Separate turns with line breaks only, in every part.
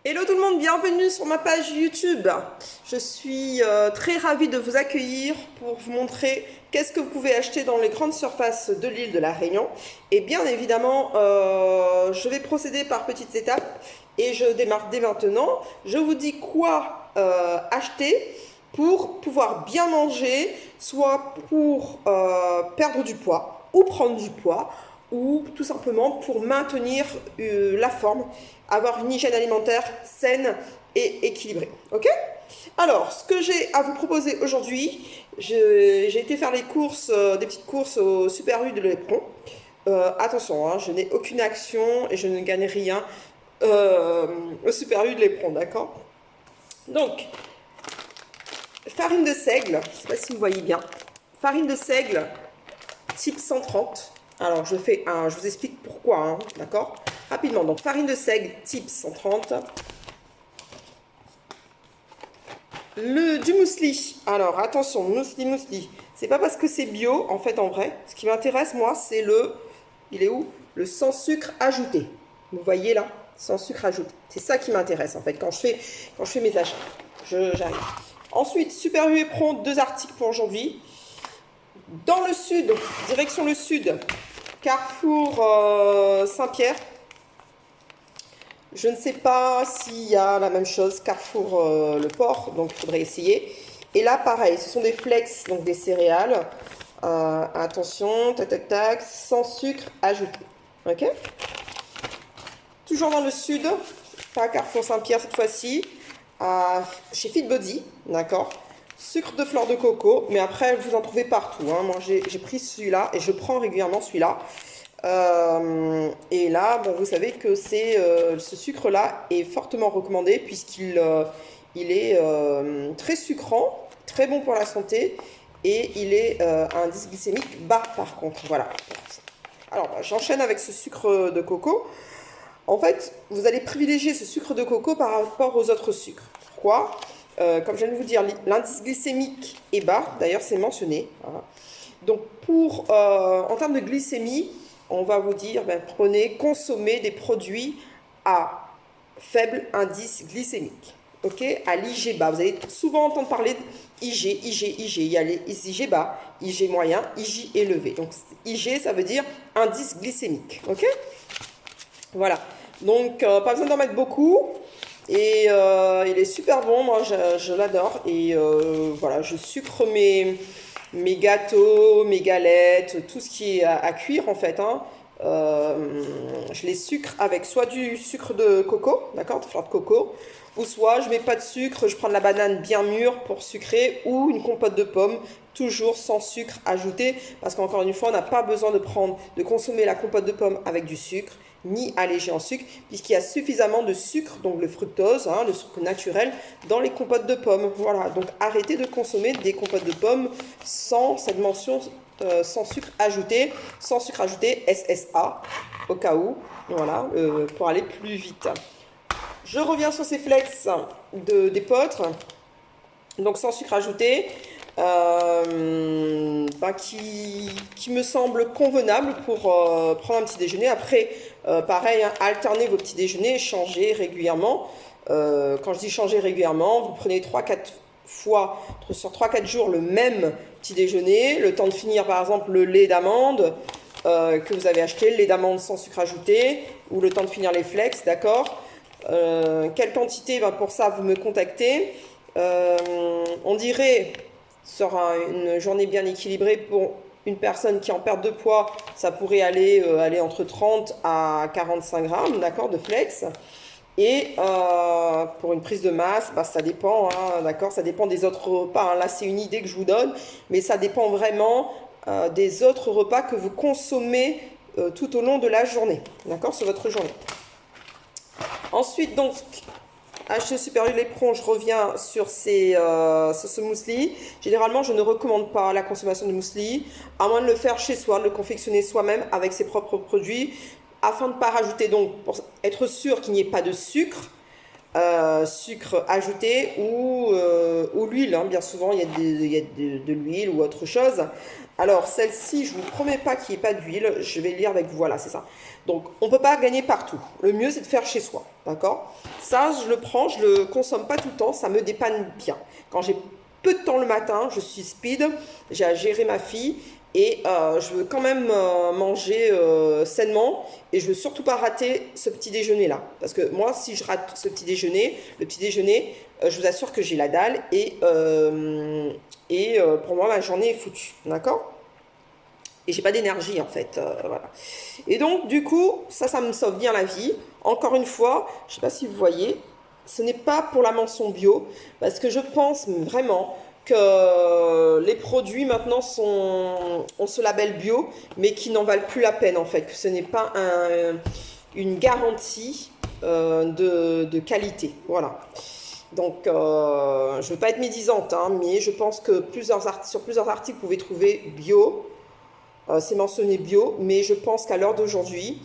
Hello tout le monde, bienvenue sur ma page YouTube. Je suis très ravie de vous accueillir pour vous montrer qu'est-ce que vous pouvez acheter dans les grandes surfaces de l'île de la Réunion. Et bien évidemment, je vais procéder par petites étapes et je démarre dès maintenant. Je vous dis quoi acheter pour pouvoir bien manger, soit pour perdre du poids ou prendre du poids, ou tout simplement pour maintenir la forme, avoir une hygiène alimentaire saine et équilibrée. Ok? Alors, ce que j'ai à vous proposer aujourd'hui, j'ai été faire les courses, des petites courses au Super U de l'Éperon. Attention, hein, je n'ai aucune action et je ne gagne rien au Super U de l'Éperon, d'accord? Donc, farine de seigle, je ne sais pas si vous voyez bien, farine de seigle type 130. Alors, je vous explique pourquoi, hein, d'accord? Rapidement, donc farine de seigle type 130. Du muesli. Alors, attention, muesli. C'est pas parce que c'est bio, en fait, en vrai. Ce qui m'intéresse, moi, c'est il est où? Le sans sucre ajouté. Vous voyez là? Sans sucre ajouté. C'est ça qui m'intéresse, en fait, quand je fais mes achats. J'arrive. Ensuite, Super U Éperon, 2 articles pour aujourd'hui. Dans le sud, direction le sud, Carrefour Saint-Pierre. Je ne sais pas s'il y a la même chose, Carrefour le port, donc il faudrait essayer. Et là, pareil, ce sont des flex, donc des céréales. Attention, tac, tac, tac, sans sucre ajouté. Ok? Toujours dans le sud, pas Carrefour Saint-Pierre cette fois-ci, chez Fitbody, d'accord? Sucre de fleur de coco, mais après vous en trouvez partout, hein. Moi j'ai pris celui-là et je prends régulièrement celui-là. Et là, bon, vous savez que ce sucre-là est fortement recommandé puisqu'il est très sucrant, très bon pour la santé et il est à un indice glycémique bas par contre. Voilà. Alors j'enchaîne avec ce sucre de coco. En fait, vous allez privilégier ce sucre de coco par rapport aux autres sucres. Pourquoi? Comme je viens de vous dire, l'indice glycémique est bas, d'ailleurs c'est mentionné. Voilà. Donc en termes de glycémie, on va vous dire, consommez des produits à faible indice glycémique. Ok? À l'IG bas. Vous allez souvent entendre parler d'IG. Il y a les IG bas, IG moyen, IG élevé. Donc IG, ça veut dire indice glycémique. Ok? Voilà. Donc pas besoin d'en mettre beaucoup. Et il est super bon, moi je l'adore. Et voilà, je sucre mes gâteaux, mes galettes, tout ce qui est à cuire en fait, hein. Je les sucre avec soit du sucre de coco, d'accord, de fleur de coco, ou soit je mets pas de sucre, je prends de la banane bien mûre pour sucrer, ou une compote de pommes, toujours sans sucre ajouté, parce qu'encore une fois, on n'a pas besoin de consommer la compote de pommes avec du sucre, ni allégé en sucre, puisqu'il y a suffisamment de sucre, donc le fructose, hein, le sucre naturel, dans les compotes de pommes. Voilà, donc arrêtez de consommer des compotes de pommes sans cette mention sans sucre ajouté, SSA, au cas où, voilà, pour aller plus vite. Je reviens sur ces flex d'épeautre, donc sans sucre ajouté, qui me semble convenable pour prendre un petit déjeuner. Après, pareil, hein, alternez vos petits déjeuners, changez régulièrement. Quand je dis changer régulièrement, vous prenez 3-4 fois sur 3-4 jours le même petit déjeuner, le temps de finir par exemple le lait d'amande que vous avez acheté, le lait d'amande sans sucre ajouté, ou le temps de finir les flex, d'accord? Quelle quantité? Pour ça, vous me contactez. On dirait, sur une journée bien équilibrée pour une personne qui est en perte de poids, ça pourrait aller entre 30 à 45 grammes, d'accord, de flex. Et pour une prise de masse, ça dépend, hein, d'accord, ça dépend des autres repas, hein. Là, c'est une idée que je vous donne, mais ça dépend vraiment des autres repas que vous consommez tout au long de la journée, d'accord, sur votre journée. Ensuite, donc, acheter Super U L'Éperon, je reviens sur ce muesli. Généralement, je ne recommande pas la consommation de muesli, à moins de le faire chez soi, de le confectionner soi-même avec ses propres produits, afin de ne pas rajouter, donc, pour être sûr qu'il n'y ait pas de sucre ajouté ou l'huile, hein. Bien souvent, il y a de l'huile ou autre chose. Alors, celle-ci, je ne vous promets pas qu'il n'y ait pas d'huile. Je vais lire avec vous. Voilà, c'est ça. Donc, on ne peut pas gagner partout. Le mieux, c'est de faire chez soi. D'accord? Ça, je le prends, je ne le consomme pas tout le temps. Ça me dépanne bien. Quand j'ai peu de temps le matin, je suis speed. J'ai à gérer ma fille. Et je veux quand même manger sainement. Et je veux surtout pas rater ce petit déjeuner-là. Parce que moi, si je rate ce petit déjeuner, le petit déjeuner, je vous assure que j'ai la dalle. Et pour moi, ma journée est foutue. D'accord? Et j'ai pas d'énergie en fait. Voilà. Et donc, du coup, ça me sauve bien la vie. Encore une fois, je sais pas si vous voyez, ce n'est pas pour la mention bio. Parce que je pense vraiment que les produits maintenant ont ce label bio, mais qui n'en valent plus la peine en fait. Que ce n'est pas une garantie de qualité. Voilà. Donc, je ne veux pas être médisante, hein, mais je pense que sur plusieurs articles, vous pouvez trouver bio. C'est mentionné bio, mais je pense qu'à l'heure d'aujourd'hui,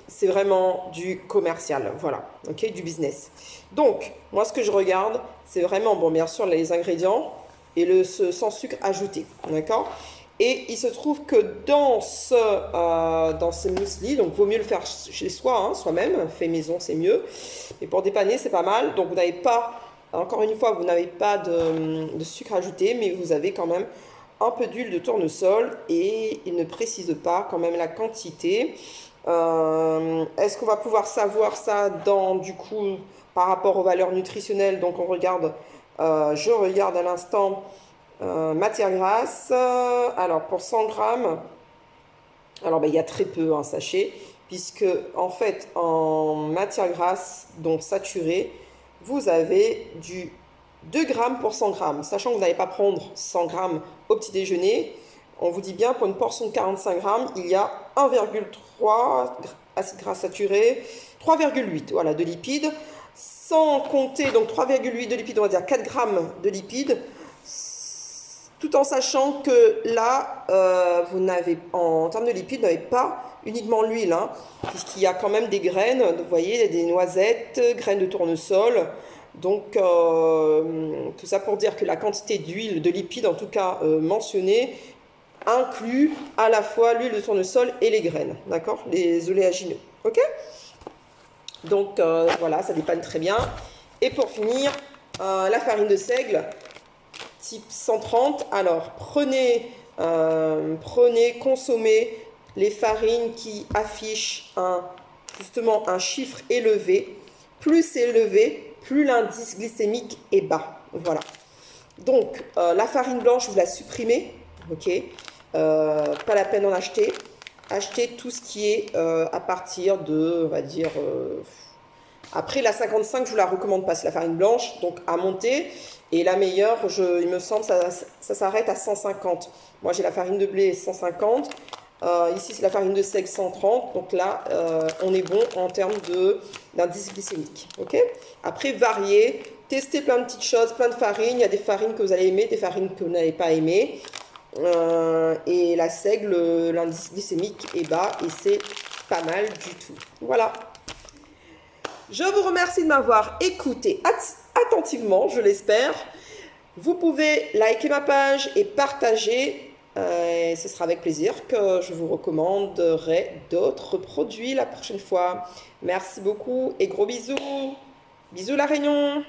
c'est vraiment du commercial, voilà, ok, du business. Donc, moi, ce que je regarde, c'est vraiment, bon, bien sûr, les ingrédients et sans sucre ajouté, d'accord? Et il se trouve que dans ce muesli, donc vaut mieux le faire chez soi, hein, soi-même, fait maison, c'est mieux. Et pour dépanner, c'est pas mal. Donc, vous n'avez pas, encore une fois, vous n'avez pas de sucre ajouté, mais vous avez quand même un peu d'huile de tournesol et il ne précise pas quand même la quantité. Est-ce qu'on va pouvoir savoir ça du coup, par rapport aux valeurs nutritionnelles? Donc on regarde, je regarde à l'instant matière grasse. Alors pour 100 grammes, alors ben, il y a très peu, hein, sachez, puisque en fait en matière grasse, donc saturée, vous avez du 2 grammes pour 100 grammes, sachant que vous n'allez pas prendre 100 grammes au petit déjeuner. On vous dit bien, pour une portion de 45 grammes, il y a 1,3 acide gras saturé, 3,8 voilà, de lipides, sans compter donc 3,8 de lipides, on va dire 4 grammes de lipides, tout en sachant que là, vous n'avez, en termes de lipides, vous n'avez pas uniquement l'huile, hein, puisqu'il y a quand même des graines, vous voyez, des noisettes, graines de tournesol. Donc, tout ça pour dire que la quantité d'huile, de lipides en tout cas mentionnée, inclut à la fois l'huile de tournesol et les graines, d'accord? Les oléagineux, ok? Donc, voilà, ça dépanne très bien. Et pour finir, la farine de seigle, type 130. Alors, consommez les farines qui affichent justement un chiffre élevé. Plus c'est élevé, plus l'indice glycémique est bas. Voilà. Donc, la farine blanche, vous la supprimez. Ok. Pas la peine d'en acheter. Achetez tout ce qui est à partir de, on va dire... après, la 55, je ne vous la recommande pas. C'est la farine blanche, donc à monter. Et la meilleure, il me semble, ça s'arrête à 150. Moi, j'ai la farine de blé 150. Ici, c'est la farine de seigle 130. Donc là, on est bon en termes d'indice glycémique. Okay, après, variez. Testez plein de petites choses, plein de farines. Il y a des farines que vous allez aimer, des farines que vous n'allez pas aimer. Et la seigle, l'indice glycémique est bas et c'est pas mal du tout. Voilà. Je vous remercie de m'avoir écouté attentivement, je l'espère. Vous pouvez liker ma page et partager. Et ce sera avec plaisir que je vous recommanderai d'autres produits la prochaine fois. Merci beaucoup et gros bisous. Bisous la Réunion.